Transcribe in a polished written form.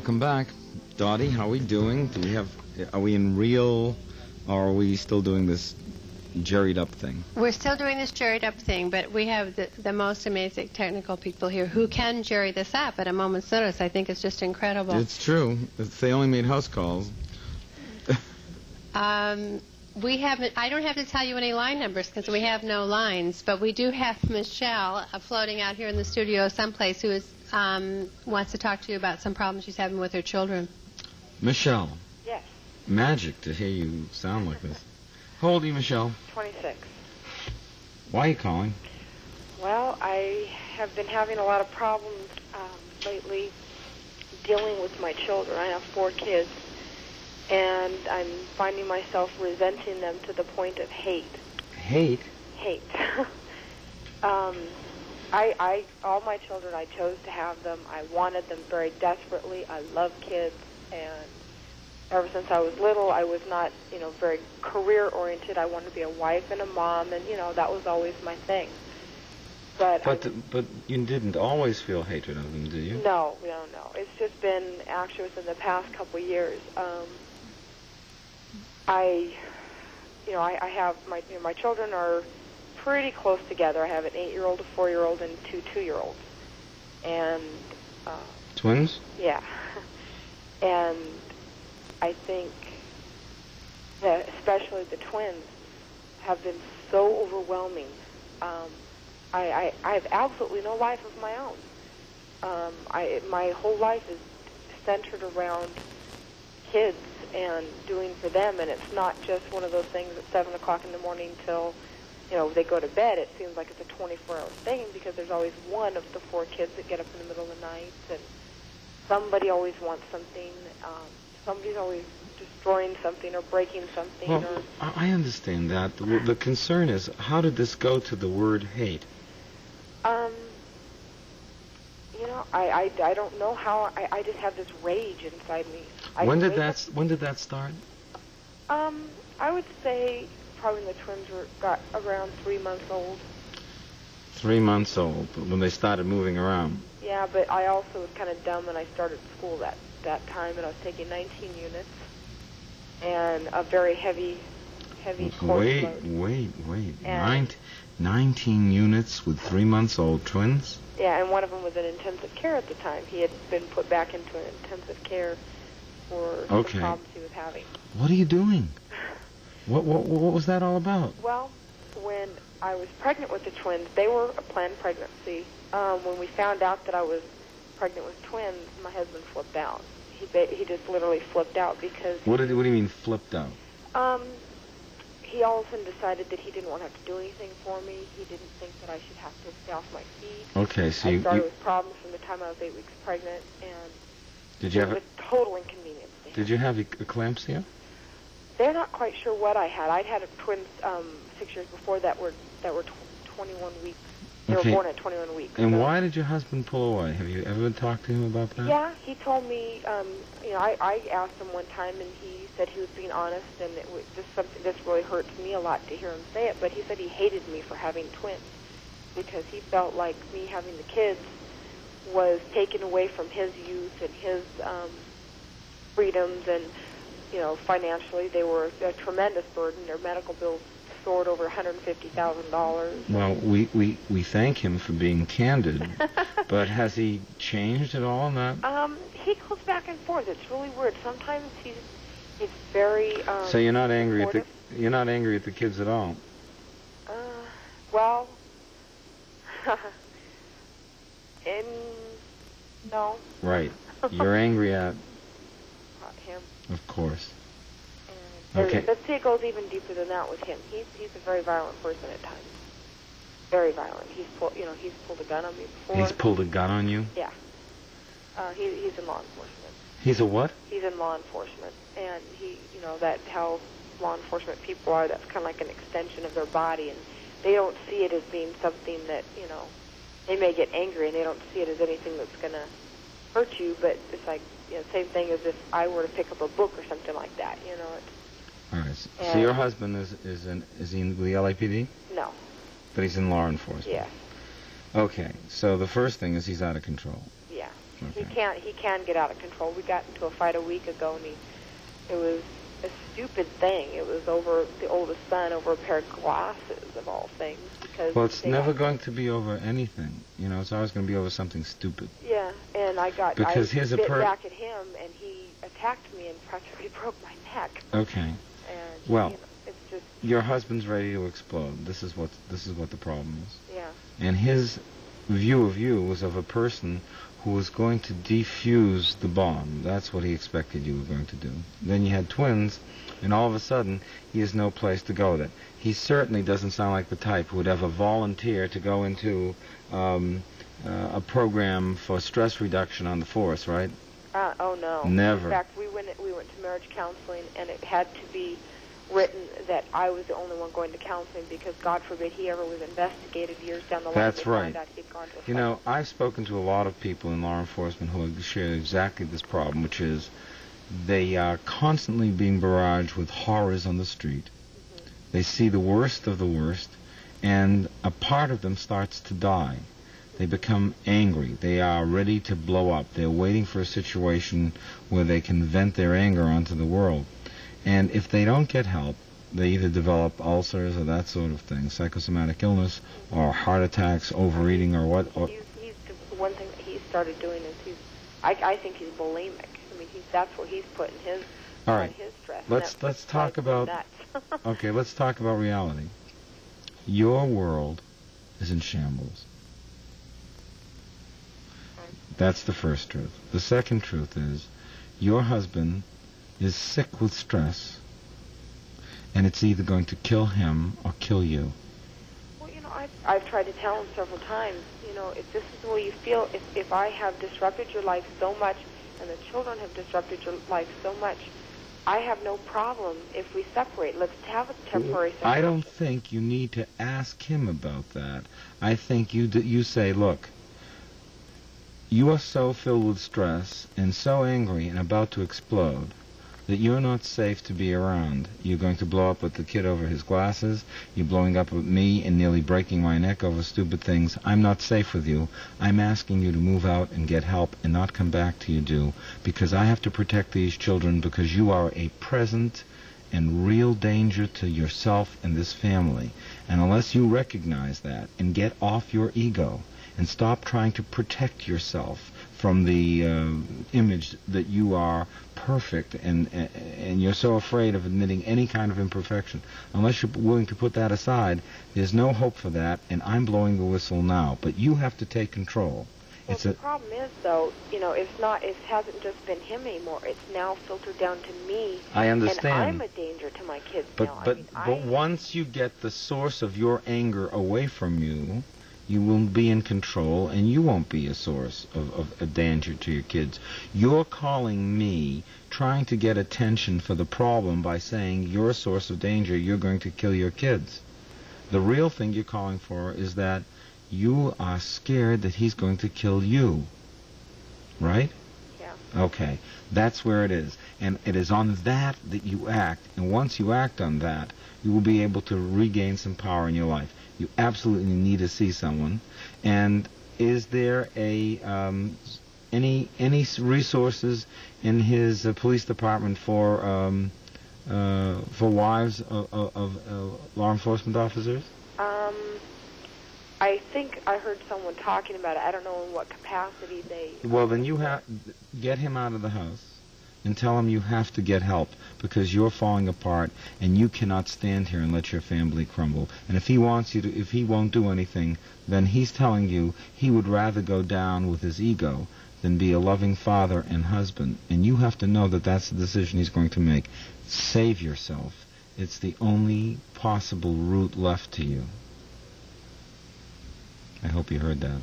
Welcome back. Dottie, how are we doing? Are we in real, or are we still doing this jerried up thing? We're still doing this jerried up thing, but we have the most amazing technical people here who can jerry this up at a moment's notice. I think it's just incredible. It's true. If they only made house calls. We haven't. I don't have to tell you any line numbers because we have no lines, but we do have Michelle floating out here in the studio someplace who is wants to talk to you about some problems she's having with her children. Michelle. Yes. Magic to hear you sound like this. How old are you, Michelle? 26. Why are you calling? Well, I have been having a lot of problems lately dealing with my children. I have 4 kids, and I'm finding myself resenting them to the point of hate. Hate? Hate. All my children, I chose to have them. I wanted them very desperately. I love kids, and ever since I was little, I was not, very career-oriented. I wanted to be a wife and a mom, and, that was always my thing. But you didn't always feel hatred of them, did you? No. It's just been actually within the past couple of years. I have my children are pretty close together. I have an 8-year-old, a 4-year-old, and 2 2-year-olds. And twins? Yeah. And I think that especially the twins have been so overwhelming. I have absolutely no life of my own. My whole life is centered around kids and doing for them, and it's not just one of those things at 7 o'clock in the morning till they go to bed. It seems like it's a 24-hour thing because there's always one of the 4 kids that get up in the middle of the night, and somebody always wants something. Somebody's always destroying something or breaking something. Well, I understand that. The concern is, how did this go to the word hate? I don't know how. I just have this rage inside me. When did that start? I would say probably when the twins got around 3 months old. 3 months old, when they started moving around. Yeah, but I also was kind of dumb, and I started school that time, and I was taking 19 units and a very heavy course load. Wait. 19 units with 3 months old twins? Yeah, and one of them was in intensive care at the time. He had been put back into an intensive care for the problems he was having. What are you doing? What was that all about? Well, when I was pregnant with the twins, they were a planned pregnancy. When we found out that I was pregnant with twins, my husband flipped out. He just literally flipped out because... What do you mean flipped out? He all of a sudden decided that he didn't want to have to do anything for me. He didn't think that I should have to stay off my feet. Okay, so I started with problems from the time I was 8 weeks pregnant, and it was a total inconvenience to him. Did you have eclampsia? They're not quite sure what I had. I'd had twins 6 years before that were 21 weeks. They were born at 21 weeks. And why did your husband pull away? Have you ever talked to him about that? Yeah, he told me. I asked him one time, and he said he was being honest, and it was just something this really hurts me a lot to hear him say it. But he said he hated me for having twins because he felt like me having the kids was taken away from his youth and his freedoms, and financially they were a tremendous burden. Their medical bills soared over $150,000. Well, we thank him for being candid, but has he changed at all on that? He goes back and forth. It's really weird. Sometimes he's very. So you're not angry supportive. at the kids at all? Well, no. Right. You're angry at him. Of course. Okay. But see, it goes even deeper than that with him. He's a very violent person at times. Very violent. He's pulled a gun on me before. He's pulled a gun on you? Yeah. He's in law enforcement. He's a what? He's in law enforcement, and that's how law enforcement people are. That's kind of like an extension of their body, and they don't see it as being something that they may get angry, and they don't see it as anything that's going to hurt you. But it's like same thing as if I were to pick up a book or something like that. All right. So your husband is he in the LAPD? No. But he's in law enforcement. Yeah. Okay. So the first thing is he's out of control. Yeah. Okay. He can get out of control. We got into a fight a week ago, and it was a stupid thing. It was over the oldest son, over a pair of glasses of all things. Because well, it's never going to be over anything. You know, it's always going to be over something stupid. Yeah, and I bit back at him, and he attacked me and practically broke my neck. Okay. And well, you know, it's just your husband's ready to explode. This is what the problem is. Yeah. And his view of you was of a person who was going to defuse the bomb. That's what he expected you were going to do. Then you had twins, and all of a sudden, he has no place to go then. He certainly doesn't sound like the type who would ever volunteer to go into a program for stress reduction on the force, right? Oh no. Never. In fact, we went to marriage counseling, and it had to be written that I was the only one going to counseling because, God forbid, he ever was investigated years down the line. That's right. Found out he'd gone to a You fight. know, I've spoken to a lot of people in law enforcement who share exactly this problem, which is they are constantly being barraged with horrors on the street. Mm-hmm. They see the worst of the worst, and a part of them starts to die. They become angry. They are ready to blow up. They're waiting for a situation where they can vent their anger onto the world. And if they don't get help, they either develop ulcers or that sort of thing, psychosomatic illness, or heart attacks, overeating, or what. Or He's the one thing that he started doing is I think he's bulimic. I mean, that's where he's putting his all right. his stress. Let's talk about okay. Let's talk about reality. Your world is in shambles. That's the first truth. The second truth is your husband is sick with stress, and it's either going to kill him or kill you. Well, you know, I've tried to tell him several times, you know, if this is the way you feel, if I have disrupted your life so much and the children have disrupted your life so much, I have no problem if we separate. Let's have a temporary separation. I don't think you need to ask him about that. I think you say, look, you are so filled with stress and so angry and about to explode that you're not safe to be around. You're going to blow up with the kid over his glasses. You're blowing up with me and nearly breaking my neck over stupid things. I'm not safe with you. I'm asking you to move out and get help and not come back till you do, because I have to protect these children, because you are a present and real danger to yourself and this family. And unless you recognize that and get off your ego and stop trying to protect yourself from the image that you are perfect and you're so afraid of admitting any kind of imperfection. Unless you're willing to put that aside, there's no hope for that, and I'm blowing the whistle now. But you have to take control. Well, the problem is, though, you know, it hasn't just been him anymore. It's now filtered down to me. I understand. And I'm a danger to my kids now. But once you get the source of your anger away from you, you will be in control, and you won't be a source of danger to your kids. You're calling me, trying to get attention for the problem by saying you're a source of danger, you're going to kill your kids. The real thing you're calling for is that you are scared that he's going to kill you. Right? Yeah. Okay. That's where it is. And it is on that you act. And once you act on that, you will be able to regain some power in your life. You absolutely need to see someone. And is there any resources in his police department for wives of law enforcement officers? I think I heard someone talking about it. I don't know in what capacity they... Well, then you get him out of the house and tell him you have to get help because you're falling apart and you cannot stand here and let your family crumble. And if he won't do anything, then he's telling you he would rather go down with his ego than be a loving father and husband. And you have to know that that's the decision he's going to make. Save yourself. It's the only possible route left to you. I hope you heard that.